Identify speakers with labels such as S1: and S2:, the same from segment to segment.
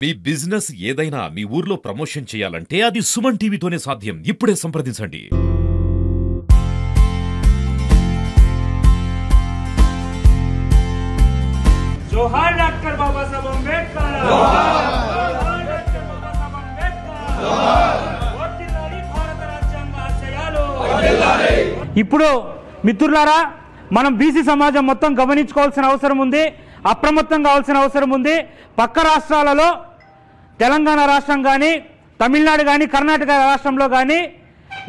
S1: మీ business ఏదైనా మీ ఊర్లో promotion చేయాలంటే అది సుమన్ టీవీతోనే సాధ్యం. ఇప్పుడే సంప్రదించండి.
S2: జోహార్ డాక్టర్ బాబాసాహెబ్ అంబేద్కర్. జోహార్ డాక్టర్ బాబాసాహెబ్ అంబేద్కర్. జోహార్. వర్ధిల్లాలి భారత రాజ్యాంగ ఆశయాలు. వర్ధిల్లాలి. ఇప్పుడు మిత్రులారా, మనం బీసీ సమాజం మొత్తం గమనించుకోవాల్సిన అవసరం ఉంది, అప్రమత్తం కావాల్సిన అవసరం ఉంది. పక్క రాష్ట్రాలలో తెలంగాణ రాష్ట్రం కానీ, తమిళనాడు కానీ, కర్ణాటక రాష్ట్రంలో కానీ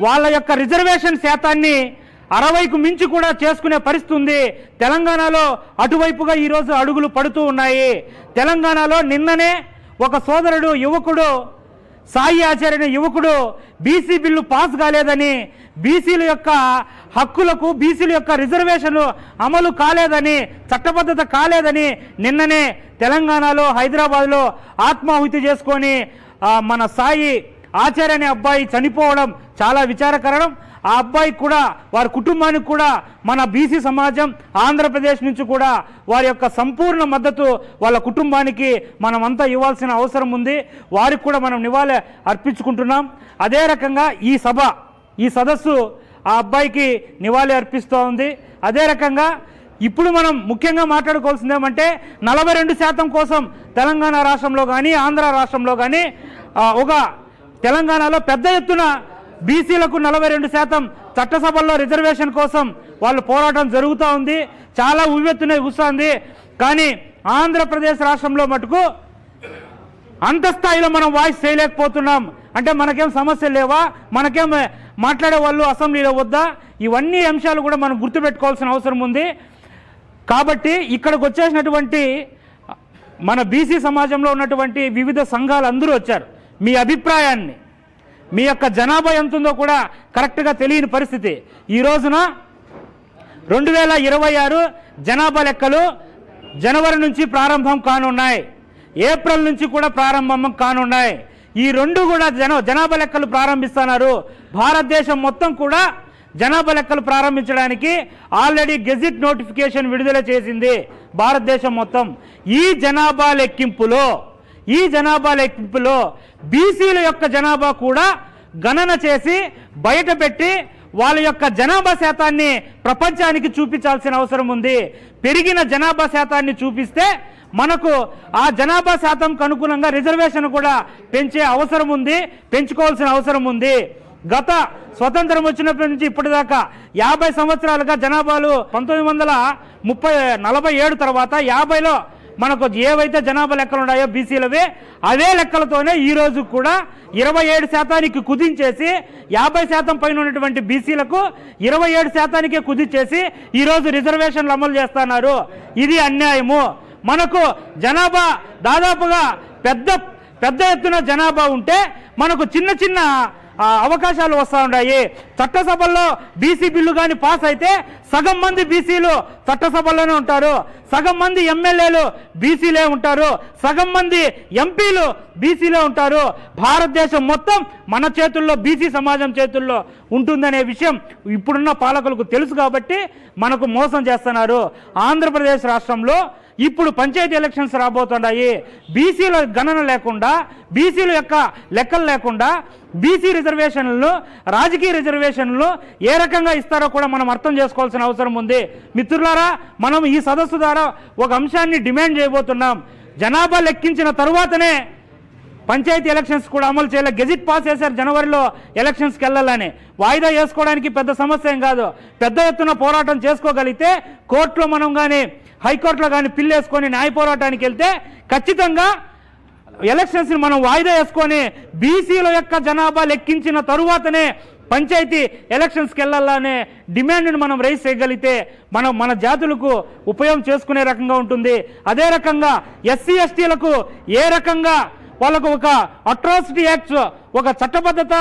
S2: వాళ్ళ యొక్క రిజర్వేషన్ శాతాన్ని 60కు మించి కూడా చేసుకునే పరిస్థితి ఉంది. తెలంగాణలో అటువైపుగా ఈరోజు అడుగులు పడుతూ ఉన్నాయి. తెలంగాణలో నిన్ననే ఒక సోదరుడు యువకుడు సాయి ఆచార్య యువకుడు బీసీ బిల్లు పాస్ కాలేదని, బీసీల యొక్క హక్కులకు, బీసీల యొక్క రిజర్వేషన్లు అమలు కాలేదని, చట్టబద్ధత కాలేదని నిన్ననే తెలంగాణలో హైదరాబాద్లో ఆత్మాహుతి చేసుకొని మన సాయి ఆచార్య అనే అబ్బాయి చనిపోవడం చాలా విచారకరం. ఆ అబ్బాయికి కూడా, వారి కుటుంబానికి కూడా మన బీసీ సమాజం ఆంధ్రప్రదేశ్ నుంచి కూడా వారి యొక్క సంపూర్ణ మద్దతు వాళ్ళ కుటుంబానికి మనమంతా ఇవ్వాల్సిన అవసరం ఉంది. వారికి కూడా మనం నివాళి అర్పించుకుంటున్నాం. అదే రకంగా ఈ సదస్సు ఆ అబ్బాయికి నివాళి అర్పిస్తూ ఉంది. అదే రకంగా ఇప్పుడు మనం ముఖ్యంగా మాట్లాడుకోవాల్సింది ఏమంటే 42% కోసం తెలంగాణ రాష్ట్రంలో కానీ, ఆంధ్ర రాష్ట్రంలో కానీ ఒక తెలంగాణలో పెద్ద ఎత్తున బీసీలకు 42% చట్టసభల్లో రిజర్వేషన్ కోసం వాళ్ళు పోరాటం జరుగుతూ ఉంది. చాలా ఉవ్వెత్తున కూస్తుంది. కానీ ఆంధ్రప్రదేశ్ రాష్ట్రంలో మటుకు అంత స్థాయిలో మనం వాయిస్ చేయలేకపోతున్నాం. అంటే మనకేం సమస్యలు లేవా, మనకేం మాట్లాడే వాళ్ళు అసెంబ్లీలో వద్దా, ఇవన్నీ అంశాలు కూడా మనం గుర్తుపెట్టుకోవాల్సిన అవసరం ఉంది. కాబట్టి ఇక్కడికి వచ్చేసినటువంటి మన బీసీ సమాజంలో ఉన్నటువంటి వివిధ సంఘాలు అందరూ వచ్చారు. మీ అభిప్రాయాన్ని, మీ యొక్క జనాభా ఎంత ఉందో కూడా కరెక్ట్గా తెలియని పరిస్థితి. ఈ రోజున 2026 జనాభా లెక్కలు జనవరి నుంచి ప్రారంభం కానున్నాయి, ఏప్రిల్ నుంచి కూడా ప్రారంభం కానున్నాయి. ఈ రెండు కూడా జనాభా లెక్కలు ప్రారంభిస్తున్నారు. భారతదేశం మొత్తం కూడా జనాభా లెక్కలు ప్రారంభించడానికి ఆల్రెడీ గెజిట్ నోటిఫికేషన్ విడుదల చేసింది భారతదేశం మొత్తం. ఈ జనాభా లెక్కింపులో బీసీల యొక్క జనాభా కూడా గణన చేసి బయటపెట్టి వాళ్ళ యొక్క జనాభా శాతాన్ని ప్రపంచానికి చూపించాల్సిన అవసరం ఉంది. పెరిగిన జనాభా శాతాన్ని చూపిస్తే మనకు ఆ జనాభా శాతంకు అనుగుణంగా రిజర్వేషన్ కూడా పెంచే అవసరం ఉంది, పెంచుకోవాల్సిన అవసరం ఉంది. గత స్వతంత్రం వచ్చినప్పటి నుంచి ఇప్పటిదాకా 50 సంవత్సరాలుగా జనాభాలు 1947 తర్వాత 50లో మనకు ఏవైతే జనాభా లెక్కలు ఉన్నాయో బీసీలవే, అవే లెక్కలతోనే ఈ రోజు కూడా 27% కుదించేసి 50% పైన ఉన్నటువంటి బీసీలకు 27%కే కుదించేసి ఈరోజు రిజర్వేషన్లు అమలు చేస్తున్నారు. ఇది అన్యాయము. మనకు జనాభా దాదాపుగా పెద్ద ఎత్తున జనాభా ఉంటే మనకు చిన్న చిన్న అవకాశాలు వస్తూ ఉన్నాయి. చట్టసభల్లో బీసీ బిల్లు కానీ పాస్ అయితే సగం మంది బీసీలు చట్టసభల్లోనే ఉంటారు, సగం మంది ఎమ్మెల్యేలు బీసీలే ఉంటారు, సగం మంది ఎంపీలు బీసీలే ఉంటారు. భారతదేశం మొత్తం మన చేతుల్లో, బీసీ సమాజం చేతుల్లో ఉంటుందనే విషయం ఇప్పుడున్న పాలకులకు తెలుసు కాబట్టి మనకు మోసం చేస్తున్నారు. ఆంధ్రప్రదేశ్ రాష్ట్రంలో ఇప్పుడు పంచాయతీ ఎలక్షన్స్ రాబోతున్నాయి. బీసీల గణన లేకుండా, బీసీల యొక్క లెక్కలు లేకుండా బీసీ రిజర్వేషన్లను, రాజకీయ రిజర్వేషన్లు ఏ రకంగా ఇస్తారో కూడా మనం అర్థం చేసుకోవాల్సిన అవసరం ఉంది. మిత్రులారా, మనం ఈ సదస్సు ద్వారా ఒక అంశాన్ని డిమాండ్ చేయబోతున్నాం. జనాభా లెక్కించిన తరువాతనే పంచాయతీ ఎలక్షన్స్ కూడా అమలు చేయాలి. గెజిట్ పాస్ చేశారు జనవరిలో ఎలక్షన్స్కి వెళ్ళాలని. వాయిదా వేసుకోవడానికి పెద్ద సమస్య ఏం కాదు. పెద్ద ఎత్తున పోరాటం చేసుకోగలిగితే కోర్టులో మనం కానీ, హైకోర్టులో కానీ పిల్లేసుకొని న్యాయ పోరాటానికి వెళ్తే ఖచ్చితంగా ఎలక్షన్స్ని మనం వాయిదా వేసుకొని బీసీల యొక్క జనాభా లెక్కించిన తరువాతనే పంచాయతీ ఎలక్షన్స్కి వెళ్ళాలనే డిమాండ్ని మనం రైజ్ చేయగలిగితే మన జాతులకు ఉపయోగం చేసుకునే రకంగా ఉంటుంది. అదే రకంగా ఎస్సీ ఎస్టీలకు ఏ రకంగా వాళ్ళకు ఒక అట్రాసిటీ యాక్ట్స్, ఒక చట్టబద్ధత,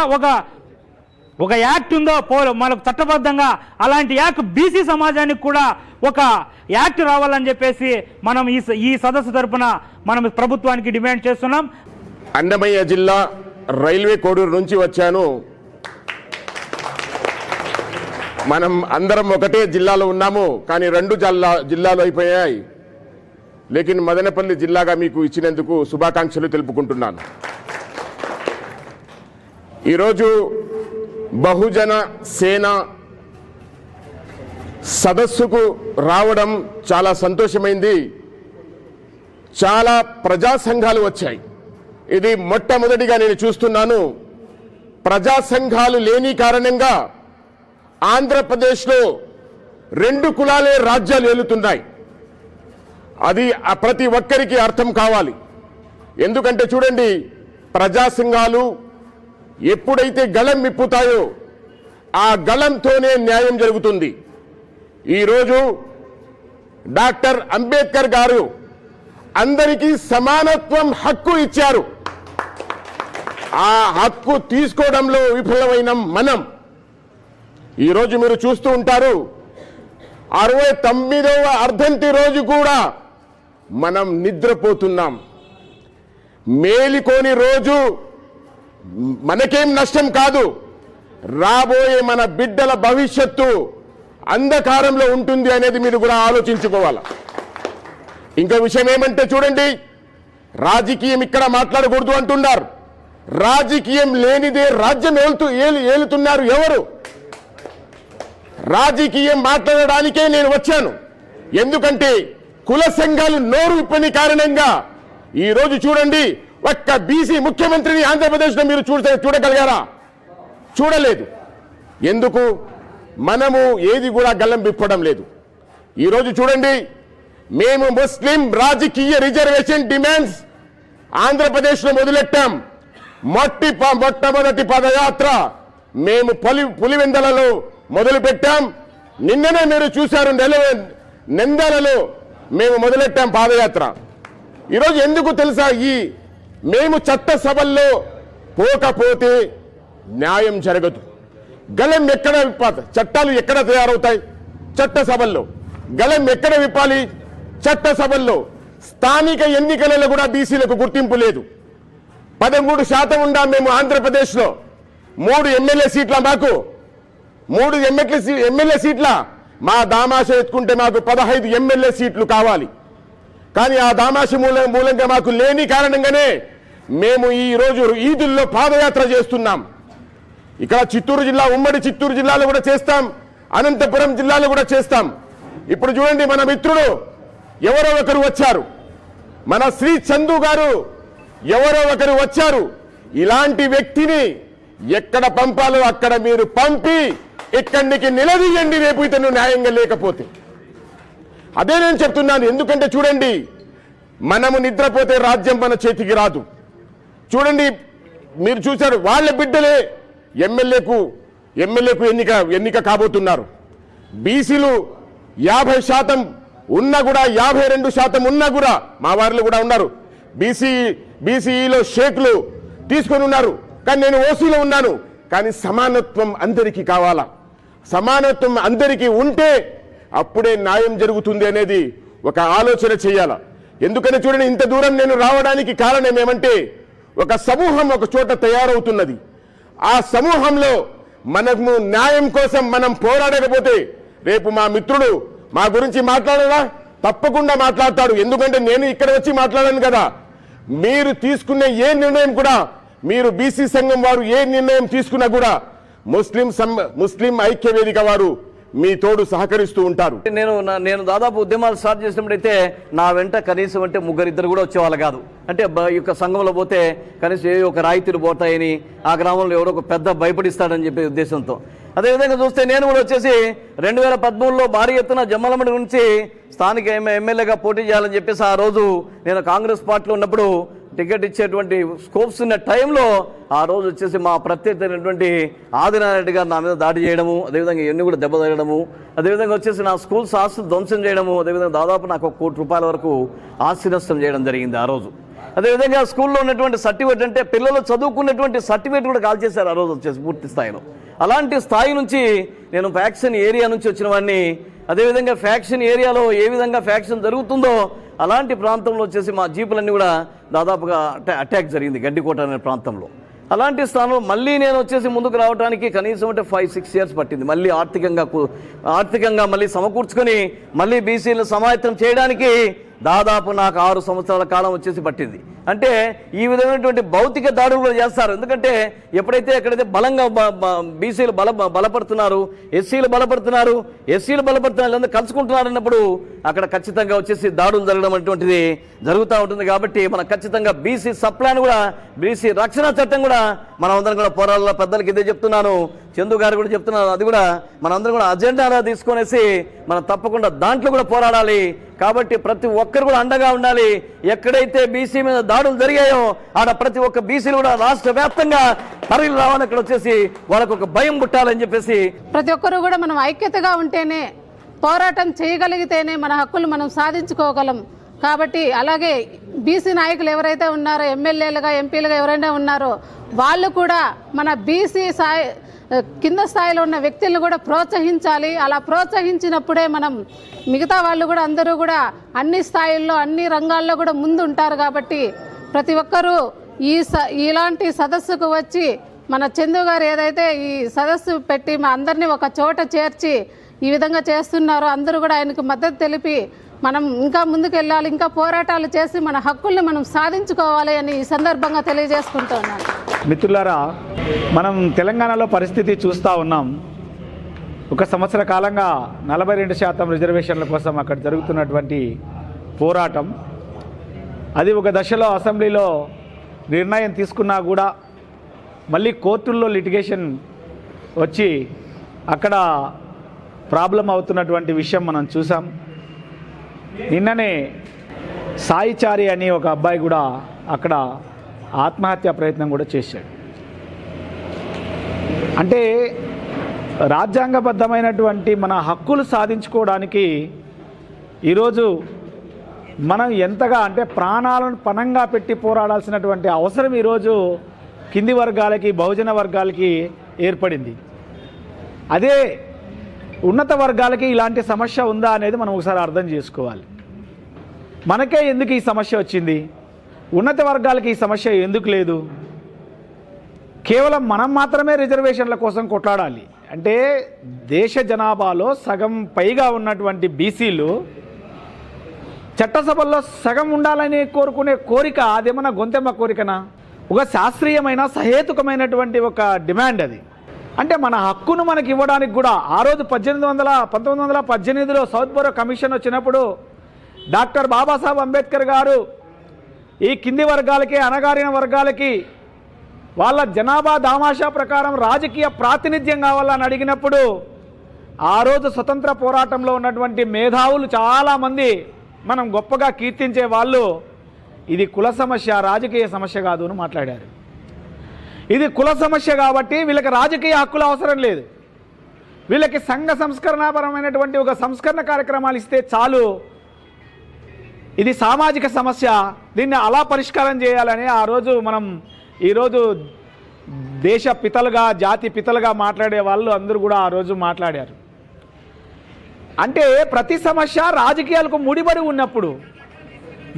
S2: ఒక యాక్ట్ ఉందో మనకు చట్టబద్ధంగా, అలాంటి యాక్ట్ బీసీ సమాజానికి కూడా ఒక యాక్ట్ రావాలని చెప్పేసి మనం ఈ సదస్సు తరపున మనం ప్రభుత్వానికి డిమాండ్ చేస్తున్నాం.
S3: అన్నమయ్య జిల్లా రైల్వే కోడూరు నుంచి వచ్చాను. మనం అందరం ఒకటే జిల్లాలో ఉన్నాము, కానీ రెండు జిల్లాలు అయిపోయాయి. లేకిన్ మదనపల్లి జిల్లాగా మీకు ఇచ్చినందుకు శుభాకాంక్షలు తెలుపుకుంటున్నాను. ఈరోజు బహుజన సేన సదస్సుకు రావడం చాలా సంతోషమైంది. చాలా ప్రజా సంఘాలు వచ్చాయి. ఇది మొట్టమొదటిగా నేను చూస్తున్నాను. ప్రజా సంఘాలు లేని కారణంగా ఆంధ్రప్రదేశ్లో 2 కులాలే రాజ్యాలు ఏలుతున్నాయి. అది ప్రతి ఒక్కరికి అర్థం కావాలి. ఎందుకంటే చూడండి, ప్రజా సంఘాలు ఎప్పుడైతే గళం విప్పుతాయో ఆ గళంతోనే న్యాయం జరుగుతుంది. ఈరోజు డాక్టర్ అంబేద్కర్ గారు అందరికీ సమానత్వం హక్కు ఇచ్చారు. ఆ హక్కు తీసుకోవడంలో విఫలమైన మనం ఈరోజు మీరు చూస్తూ ఉంటారు, 69వ వర్ధంతి రోజు కూడా మనం నిద్రపోతున్నాం. మేలికోని రోజు మనకేం నష్టం కాదు, రాబోయే మన బిడ్డల భవిష్యత్తు అంధకారంలో ఉంటుంది అనేది మీరు కూడా ఆలోచించుకోవాలి. ఇంకో విషయం ఏమంటే చూడండి, రాజకీయం ఇక్కడ మాట్లాడకూడదు అంటున్నారు. రాజకీయం లేనిదే రాజ్యం ఏలుతున్నారు ఎవరు? రాజకీయం మాట్లాడడానికే నేను వచ్చాను. ఎందుకంటే కుల సంఘాలు నోరు విప్పని కారణంగా ఈరోజు చూడండి, ఒక్క బీసీ ముఖ్యమంత్రిని ఆంధ్రప్రదేశ్లో మీరు చూడగలిగారా? చూడలేదు. ఎందుకు? మనము ఏది కూడా గల్లం విప్పడం లేదు. ఈరోజు చూడండి, మేము ముస్లిం రాజకీయ రిజర్వేషన్ డిమాండ్స్ ఆంధ్రప్రదేశ్లో మొదలెట్టాం. మొట్టమొదటి పదయాత్ర మేము పులివెందలలో మొదలుపెట్టాం. నిన్ననే మీరు చూశారు, నంద్యాలలో మేము మొదలెట్టాం పాదయాత్ర. ఈరోజు ఎందుకు తెలుసా? మేము చట్టసభల్లో పోకపోతే న్యాయం జరగదు. గళం ఎక్కడ విప్పాలి? చట్టాలు ఎక్కడ తయారవుతాయి? చట్టసభల్లో. గళం ఎక్కడ విప్పాలి? చట్టసభల్లో. స్థానిక ఎన్నికలలో కూడా బీసీలకు గుర్తింపు లేదు. 13% ఉండాం మేము ఆంధ్రప్రదేశ్లో. 3 ఎమ్మెల్యే సీట్ల మాకు 3 ఎమ్మెల్యే సీట్ల మా దామాష ఎత్తుకుంటే మాకు 15 ఎమ్మెల్యే సీట్లు కావాలి. కానీ ఆ దామాష మూలంగా మాకు లేని కారణంగానే మేము ఈ రోజు ఈదుల్లో పాదయాత్ర చేస్తున్నాం. ఇక్కడ చిత్తూరు జిల్లా, ఉమ్మడి చిత్తూరు జిల్లాలో కూడా చేస్తాం, అనంతపురం జిల్లాలో కూడా చేస్తాం. ఇప్పుడు చూడండి, మన మిత్రుడు ఎవరో ఒకరు వచ్చారు, మన శ్రీ చందు గారు ఎవరో ఒకరు వచ్చారు. ఇలాంటి వ్యక్తిని ఎక్కడ పంపాలో అక్కడ మీరు పంపి ఇక్కడికి నిలదీయండి, రేపు ఇతను న్యాయంగా లేకపోతే. అదే నేను చెప్తున్నాను. ఎందుకంటే చూడండి, మనము నిద్రపోతే రాజ్యం మన చేతికి రాదు. చూడండి, మీరు చూశారు, వాళ్ళ బిడ్డలే ఎమ్మెల్యేకు ఎన్నిక కాబోతున్నారు. బీసీలు 50% ఉన్నా కూడా, 52% ఉన్నా కూడా, మా వారిలో కూడా ఉన్నారు బీసీలో షేక్లు తీసుకొని ఉన్నారు. కానీ నేను ఓసీలో ఉన్నాను. కానీ సమానత్వం అందరికీ కావాలా? సమానత్వం అందరికీ ఉంటే అప్పుడే న్యాయం జరుగుతుంది అనేది ఒక ఆలోచన చేయాలా. ఎందుకని చూడండి, ఇంత దూరం నేను రావడానికి కారణం ఏమంటే, ఒక సమూహం ఒక చోట తయారవుతున్నది. ఆ సమూహంలో మనము న్యాయం కోసం మనం పోరాడకపోతే రేపు మా మిత్రుడు మా గురించి మాట్లాడరా? తప్పకుండా మాట్లాడతాడు. ఎందుకంటే నేను ఇక్కడ వచ్చి మాట్లాడాను కదా. మీరు తీసుకునే ఏ నిర్ణయం కూడా, మీరు బీసీ సంఘం వారు ఏ నిర్ణయం తీసుకున్నా కూడా ముస్లిం ఐక్య వేదిక వారు మీ తోడు సహకరిస్తూ ఉంటారు.
S4: నేను దాదాపు ఉద్యమాలు స్టార్ట్ చేసినప్పుడైతే నా వెంట కనీసం అంటే 3-2 కూడా వచ్చేవాళ్ళు కాదు. అంటే ఈ యొక్క సంఘంలో పోతే కనీసం ఏ ఒక రాయితీలు పోతాయని, ఆ గ్రామంలో ఎవరో ఒక పెద్ద భయపడిస్తాడని చెప్పే ఉద్దేశంతో. అదేవిధంగా చూస్తే నేను కూడా వచ్చేసి 2013లో భారీ ఎత్తున జమ్మలమడి నుంచి స్థానిక ఎమ్మెల్యేగా పోటీ చేయాలని చెప్పేసి ఆ రోజు నేను కాంగ్రెస్ పార్టీలో ఉన్నప్పుడు టికెట్ ఇచ్చేటువంటి స్కోప్స్ ఉన్న టైంలో ఆ రోజు వచ్చేసి మా ప్రత్యర్థి ఆదినారెడ్డి గారు నా మీద దాడి చేయడము, అదేవిధంగా ఇవన్నీ కూడా దెబ్బ తగలడము, అదేవిధంగా వచ్చేసి నా స్కూల్స్ ఆస్తులు ధ్వంసం చేయడము, అదేవిధంగా దాదాపు నాకు 1 కోటి రూపాయల వరకు ఆస్తి నష్టం చేయడం జరిగింది ఆ రోజు. అదేవిధంగా స్కూల్లో ఉన్నటువంటి సర్టిఫికేట్, అంటే పిల్లలు చదువుకున్నటువంటి సర్టిఫికేట్ కూడా కాల్ చేశారు ఆ రోజు వచ్చేసి పూర్తి స్థాయిలో. అలాంటి స్థాయి నుంచి నేను ఫ్యాక్షన్ ఏరియా నుంచి వచ్చిన వాడిని. అదేవిధంగా ఫ్యాక్షన్ ఏరియాలో ఏ విధంగా ఫ్యాక్షన్ జరుగుతుందో అలాంటి ప్రాంతంలో వచ్చేసి మా జీపులన్నీ కూడా దాదాపుగా అటాక్ జరిగింది గడ్డికోట అనే ప్రాంతంలో. అలాంటి స్థానంలో మళ్ళీ నేను వచ్చేసి ముందుకు రావడానికి కనీసం అంటే 5-6 ఇయర్స్ పట్టింది. మళ్ళీ ఆర్థికంగా మళ్ళీ సమకూర్చుకొని మళ్ళీ బీసీలు సమాయత్తం చేయడానికి దాదాపు నాకు 6 సంవత్సరాల కాలం వచ్చేసి పట్టింది. అంటే ఈ విధమైనటువంటి భౌతిక దాడులు కూడా చేస్తారు. ఎందుకంటే ఎక్కడైతే బలంగా బీసీలు బలపడుతున్నారు, ఎస్సీలు బలపడుతున్నారు, కలుసుకుంటున్నారు అన్నప్పుడు అక్కడ ఖచ్చితంగా వచ్చేసి దాడులు జరగడం అనేటువంటిది జరుగుతూ ఉంటుంది. కాబట్టి మనం ఖచ్చితంగా బీసీ సప్లాన్ కూడా, బీసీ రక్షణ చట్టం కూడా మనం అందరం కూడా పోరాడాల. పెద్దలకి ఇదే చెప్తున్నాను, చందు గారు కూడా చెప్తున్నారు. అది కూడా మనందరం కూడా అజెండాగా తీసుకొనేసి మనం తప్పకుండా దాంట్లో కూడా పోరాడాలి. కాబట్టి ప్రతి ఒక్కరు కూడా అండగా ఉండాలి. ఎక్కడైతే బీసీ మీద దాడులు జరిగాయో ఆడ ప్రతి ఒక్క బీసీలు కూడా రాష్ట్ర వ్యాప్తంగా తరలి రావాలని ఇక్కడ వచ్చేసి వాళ్ళకు ఒక భయం పుట్టాలని చెప్పేసి
S5: ప్రతి ఒక్కరు కూడా మనం ఐక్యతగా ఉంటేనే, పోరాటం చేయగలిగితేనే మన హక్కులు మనం సాధించుకోగలం. కాబట్టి అలాగే బీసీ నాయకులు ఎవరైతే ఉన్నారో, ఎమ్మెల్యేలుగా ఎంపీలుగా ఎవరైనా ఉన్నారో వాళ్ళు కూడా మన బీసీ కింద స్థాయిలో ఉన్న వ్యక్తులను కూడా ప్రోత్సహించాలి. అలా ప్రోత్సహించినప్పుడే మనం మిగతా వాళ్ళు కూడా అందరూ కూడా అన్ని స్థాయిల్లో అన్ని రంగాల్లో కూడా ముందు ఉంటారు. కాబట్టి ప్రతి ఒక్కరూ ఇలాంటి సదస్సుకు వచ్చి మన చందు గారు ఏదైతే ఈ సదస్సు పెట్టి మా అందరినీ ఒక చోట చేర్చి ఈ విధంగా చేస్తున్నారో అందరూ కూడా ఆయనకు మద్దతు తెలిపి మనం ఇంకా ముందుకు వెళ్ళాలి, ఇంకా పోరాటాలు చేసి మన హక్కుల్ని మనం సాధించుకోవాలి అని ఈ సందర్భంగా తెలియజేసుకుంటూ ఉన్నాను.
S6: మిత్రులారా, మనం తెలంగాణలో పరిస్థితి చూస్తూ ఉన్నాం. 1 సంవత్సర కాలంగా 42% రిజర్వేషన్ల కోసం అక్కడ జరుగుతున్నటువంటి పోరాటం, అది ఒక దశలో అసెంబ్లీలో నిర్ణయం తీసుకున్నా కూడా మళ్ళీ కోర్టుల్లో లిటిగేషన్ వచ్చి అక్కడ ప్రాబ్లం అవుతున్నటువంటి విషయం మనం చూసాం. నిన్ననే సాయిచారి అని ఒక అబ్బాయి కూడా అక్కడ ఆత్మహత్య ప్రయత్నం కూడా చేశాడు. అంటే రాజ్యాంగబద్ధమైనటువంటి మన హక్కులు సాధించుకోవడానికి ఈరోజు మనం ఎంతగా అంటే ప్రాణాలను పణంగా పెట్టి పోరాడాల్సినటువంటి అవసరం ఈరోజు కింది వర్గాలకి, బహుజన వర్గాలకి ఏర్పడింది. అదే ఉన్నత వర్గాలకి ఇలాంటి సమస్య ఉందా అనేది మనం ఒకసారి అర్థం చేసుకోవాలి. మనకే ఎందుకు ఈ సమస్య వచ్చింది, ఉన్నత వర్గాలకి ఈ సమస్య ఎందుకు లేదు? కేవలం మనం మాత్రమే రిజర్వేషన్ల కోసం కొట్లాడాలి అంటే దేశ జనాభాలో సగం పైగా ఉన్నటువంటి బీసీలు చట్టసభల్లో సగం ఉండాలని కోరుకునే కోరిక అదేమన్నా గొంతెమ్మ కోరికనా? ఒక శాస్త్రీయమైన సహేతుకమైనటువంటి ఒక డిమాండ్ అది. అంటే మన హక్కును మనకి ఇవ్వడానికి కూడా ఆ రోజు 1918లో సౌత్ బోరో కమిషన్ వచ్చినప్పుడు డాక్టర్ బాబాసాహెబ్ అంబేద్కర్ గారు ఈ కింది వర్గాలకి, అణగారిన వర్గాలకి వాళ్ళ జనాభా దామాషా ప్రకారం రాజకీయ ప్రాతినిధ్యం కావాలని అడిగినప్పుడు ఆ రోజు స్వతంత్ర పోరాటంలో ఉన్నటువంటి మేధావులు చాలామంది మనం గొప్పగా కీర్తించే వాళ్ళు ఇది కుల సమస్య, రాజకీయ సమస్య కాదు అని మాట్లాడారు. ఇది కుల సమస్య కాబట్టి వీళ్ళకి రాజకీయ హక్కుల అవసరం లేదు, వీళ్ళకి సంఘ సంస్కరణపరమైనటువంటి ఒక సంస్కరణ కార్యక్రమాలు ఇస్తే చాలు, ఇది సామాజిక సమస్య, దీన్ని అలా పరిష్కారం చేయాలని ఆ రోజు మనం ఈరోజు దేశ పితలుగా, జాతి పితలుగా మాట్లాడే వాళ్ళు అందరూ కూడా ఆ రోజు మాట్లాడారు. అంటే ప్రతి సమస్య రాజకీయాలకు ముడిపడి ఉన్నప్పుడు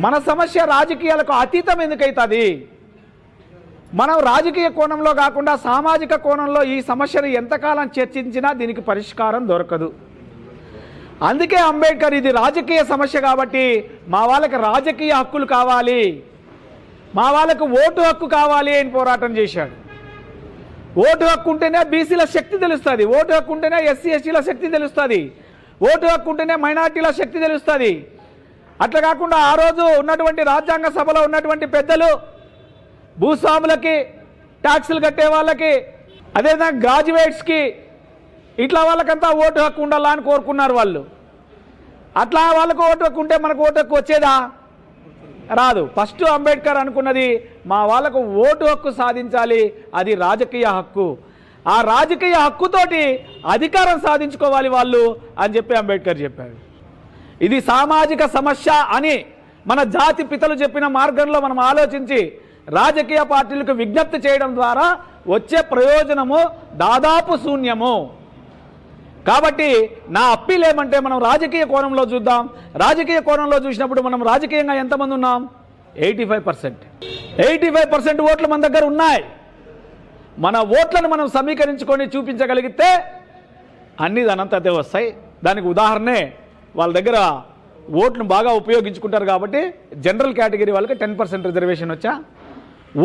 S6: మన సమస్య రాజకీయాలకు అతీతం ఎందుకైతుంది? మనం రాజకీయ కోణంలో కాకుండా సామాజిక కోణంలో ఈ సమస్యను ఎంతకాలం చర్చించినా దీనికి పరిష్కారం దొరకదు. అందుకే అంబేద్కర్ ఇది రాజకీయ సమస్య కాబట్టి మా వాళ్ళకి రాజకీయ హక్కులు కావాలి, మా వాళ్ళకు ఓటు హక్కు కావాలి అని పోరాటం చేశాడు. ఓటు హక్కు ఉంటేనే బీసీల శక్తి తెలుస్తుంది, ఓటు హక్కు ఉంటేనే ఎస్సీ ఎస్టీల శక్తి తెలుస్తుంది, ఓటు హక్కు ఉంటేనే మైనార్టీల శక్తి తెలుస్తుంది. అట్లా కాకుండా ఆ రోజు ఉన్నటువంటి రాజ్యాంగ సభలో ఉన్నటువంటి పెద్దలు భూస్వాములకి, ట్యాక్సులు కట్టే వాళ్ళకి, అదేవిధంగా గ్రాడ్యుయేట్స్కి, ఇట్లా వాళ్ళకంతా ఓటు హక్కు ఉండాలా అని కోరుకున్నారు వాళ్ళు. అట్లా వాళ్ళకు ఓటు హక్కు ఉంటే మనకు ఓటు హక్కు వచ్చేదా? రాదు. ఫస్ట్ అంబేద్కర్ అనుకున్నది మా వాళ్ళకు ఓటు హక్కు సాధించాలి, అది రాజకీయ హక్కు, ఆ రాజకీయ హక్కుతోటి అధికారం సాధించుకోవాలి వాళ్ళు అని చెప్పి అంబేద్కర్ చెప్పాడు. ఇది సామాజిక సమస్య అని మన జాతి పితలు చెప్పిన మార్గంలో మనం ఆలోచించి రాజకీయ పార్టీలకు విజ్ఞప్తి చేయడం ద్వారా వచ్చే ప్రయోజనము దాదాపు శూన్యము. కాబట్టి నా అప్పీల్ ఏమంటే మనం రాజకీయ కోణంలో చూద్దాం. రాజకీయ కోణంలో చూసినప్పుడు మనం రాజకీయంగా ఎంతమంది ఉన్నాం? 85% ఓట్లు మన దగ్గర ఉన్నాయి. మన ఓట్లను మనం సమీకరించుకొని చూపించగలిగితే అన్ని అనంతతే వస్తాయి. దానికి ఉదాహరణే వాళ్ళ దగ్గర ఓట్ను బాగా ఉపయోగించుకుంటారు కాబట్టి జనరల్ కేటగిరీ వాళ్ళకి 10% రిజర్వేషన్ వచ్చా,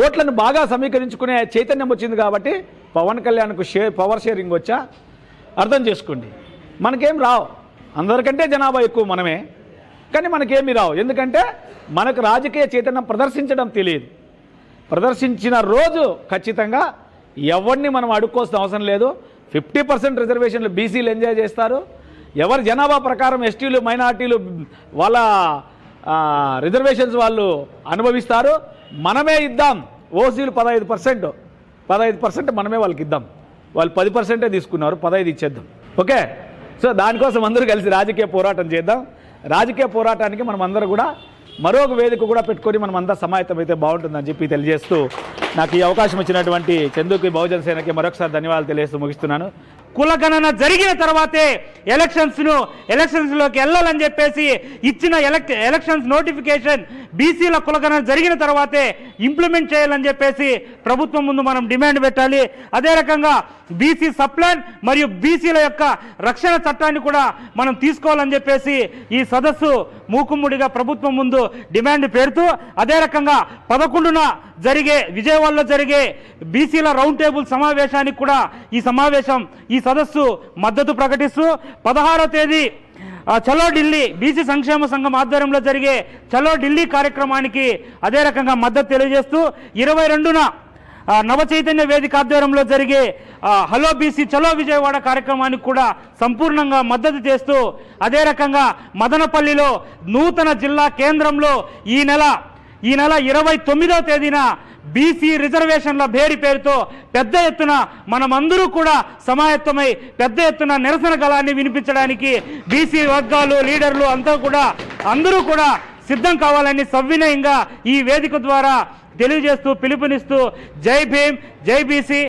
S6: ఓట్లను బాగా సమీకరించుకునే చైతన్యం వచ్చింది కాబట్టి పవన్ కళ్యాణ్కు పవర్ షేరింగ్ వచ్చా. అర్థం చేసుకోండి, మనకేం రావు, అందరికంటే జనాభా ఎక్కువ మనమే, కానీ మనకేమీ రావు. ఎందుకంటే మనకు రాజకీయ చైతన్యం ప్రదర్శించడం తెలియదు. ప్రదర్శించిన రోజు ఖచ్చితంగా ఎవరిని మనం అడుక్కోవాల్సిన అవసరం లేదు. 50% రిజర్వేషన్లు బీసీలు ఎంజాయ్ చేస్తారు. ఎవరి జనాభా ప్రకారం ఎస్టీలు మైనార్టీలు వాళ్ళ రిజర్వేషన్స్ వాళ్ళు అనుభవిస్తారు. మనమే ఇద్దాం. ఓసీలు 15% మనమే వాళ్ళకి ఇద్దాం. వాళ్ళు 10% తీసుకున్నారు, 15 ఇచ్చేద్దాం. ఓకే, సో దానికోసం అందరూ కలిసి రాజకీయ పోరాటం చేద్దాం. రాజకీయ పోరాటానికి మనం అందరూ కూడా మరొక వేదిక కూడా పెట్టుకొని మనం అంతా సమాయత్తం అయితే బాగుంటుందని చెప్పి తెలియజేస్తూ నాకు ఈ అవకాశం ఇచ్చినటువంటి చందుకి బహుజన సేనకి మరొకసారి ధన్యవాదాలు తెలియజేస్తూ ముగిస్తున్నాను.
S2: కులగణన జరిగిన తర్వాతే ఎలక్షన్స్లోకి వెళ్ళాలని చెప్పేసి ఇచ్చిన ఎలక్షన్స్ నోటిఫికేషన్ బీసీల కులగణన జరిగిన తర్వాతే ఇంప్లిమెంట్ చేయాలని చెప్పేసి ప్రభుత్వం ముందు మనం డిమాండ్ పెట్టాలి. అదే రకంగా బీసీ సప్లాన్ మరియు బీసీల యొక్క రక్షణ చట్టాన్ని కూడా మనం తీసుకోవాలని చెప్పేసి ఈ సదస్సు మూకుమ్ముడిగా ప్రభుత్వం ముందు డిమాండ్ పెడుతూ, అదే రకంగా 11న విజయవాడలో జరిగే బీసీల రౌండ్ టేబుల్ సమావేశానికి కూడా ఈ సదస్సు మద్దతు ప్రకటిస్తూ 16వ తేదీ చలో ఢిల్లీ బీసీ సంక్షేమ సంఘం ఆధ్వర్యంలో జరిగే చలో ఢిల్లీ కార్యక్రమానికి అదే రకంగా మద్దతు తెలియజేస్తూ 22న నవ చైతన్య వేదిక ఆధ్వర్యంలో జరిగే హలో బీసీ చలో విజయవాడ కార్యక్రమానికి కూడా సంపూర్ణంగా మద్దతు చేస్తూ, అదే రకంగా మదనపల్లిలో నూతన జిల్లా కేంద్రంలో ఈ నెల 29వ తేదీన బీసీ రిజర్వేషన్ల భేరీ పేరుతో పెద్ద ఎత్తున మనమందరూ కూడా సమాయత్తమై పెద్ద ఎత్తున నిరసన గళాన్ని వినిపించడానికి బీసీ వర్గాలు లీడర్లు అందరూ కూడా సిద్ధం కావాలని సవినయంగా ఈ వేదిక ద్వారా తెలియజేస్తూ పిలుపునిస్తూ జై భీమ్, జై బీసీ.